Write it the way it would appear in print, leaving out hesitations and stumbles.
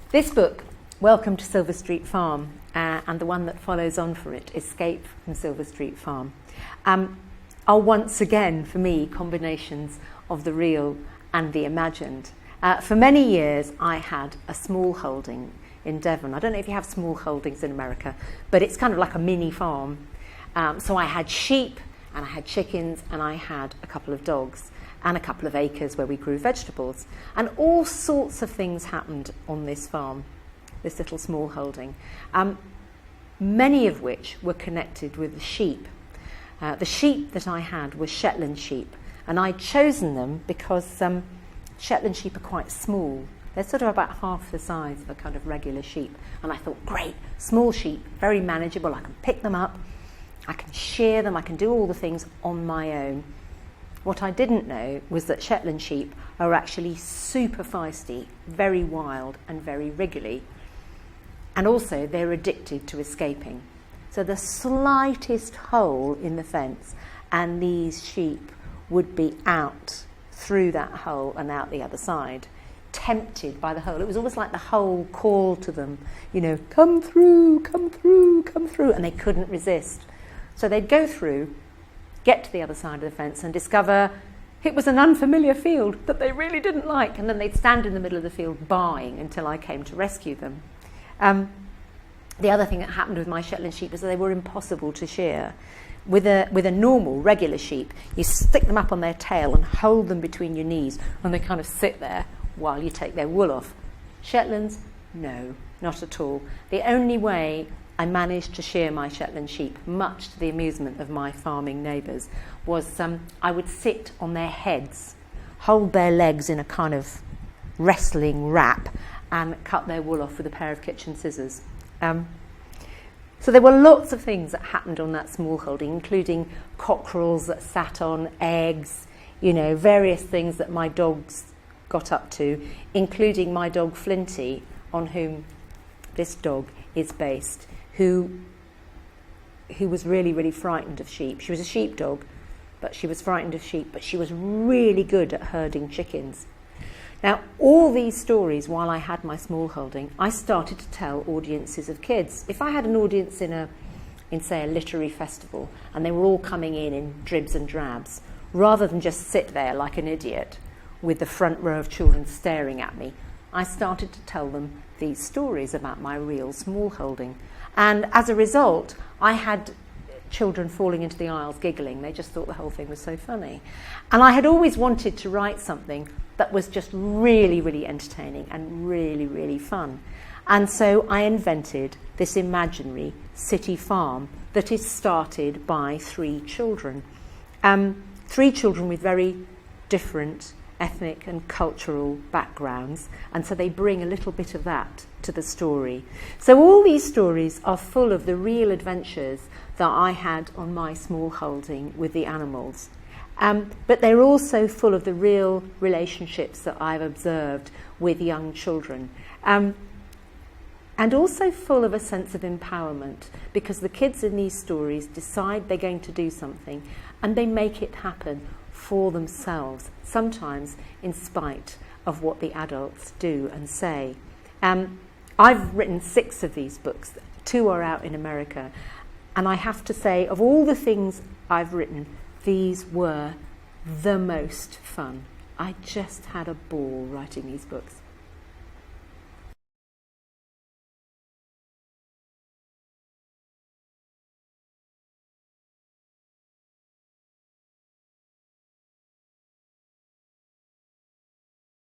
This book, Welcome to Silver Street Farm, and the one that follows on for it, Escape from Silver Street Farm, are once again, for me, combinations of the real and the imagined. For many years, I had a small holding in Devon. I don't know if you have small holdings in America, but it's kind of like a mini farm. So I had sheep, and I had chickens, and I had a couple of dogs, and a couple of acres where we grew vegetables. And all sorts of things happened on this farm, this little small holding, many of which were connected with the sheep. The sheep that I had were Shetland sheep, and I'd chosen them because Shetland sheep are quite small. They're sort of about half the size of a kind of regular sheep. And I thought, great, small sheep, very manageable. I can pick them up, I can shear them, I can do all the things on my own. What I didn't know was that Shetland sheep are actually super feisty, very wild and very wriggly. And also they're addicted to escaping. So the slightest hole in the fence and these sheep would be out through that hole and out the other side, tempted by the hole. It was almost like the hole called to them, you know, come through, come through, come through, and they couldn't resist. So they'd go through, get to the other side of the fence and discover it was an unfamiliar field that they really didn't like, and then they'd stand in the middle of the field baaing until I came to rescue them. The other thing that happened with my Shetland sheep was that they were impossible to shear. With a normal, regular sheep, you stick them up on their tail and hold them between your knees, and they kind of sit there while you take their wool off. Shetlands, no, not at all. The only way I managed to shear my Shetland sheep, much to the amusement of my farming neighbours, was I would sit on their heads, hold their legs in a kind of wrestling wrap, and cut their wool off with a pair of kitchen scissors. So there were lots of things that happened on that small holding, including cockerels that sat on eggs, you know, various things that my dogs got up to, including my dog Flinty, on whom this dog is based, who was really, really frightened of sheep. She was a sheepdog, but she was frightened of sheep, but she was really good at herding chickens. Now, all these stories, while I had my small holding, I started to tell audiences of kids. If I had an audience in say, a literary festival, and they were all coming in dribs and drabs, rather than just sit there like an idiot with the front row of children staring at me, I started to tell them these stories about my real small holding. And as a result, I had children falling into the aisles giggling. They just thought the whole thing was so funny. And I had always wanted to write something that was just really, really entertaining and really, really fun. And so I invented this imaginary city farm that is started by 3 children. 3 children with very different ethnic and cultural backgrounds, and so they bring a little bit of that to the story. So all these stories are full of the real adventures that I had on my small holding with the animals. But they're also full of the real relationships that I've observed with young children. And also full of a sense of empowerment, because the kids in these stories decide they're going to do something and they make it happen for themselves, sometimes in spite of what the adults do and say. I've written 6 of these books. 2 are out in America. And I have to say, of all the things I've written, these were the most fun. I just had a ball writing these books.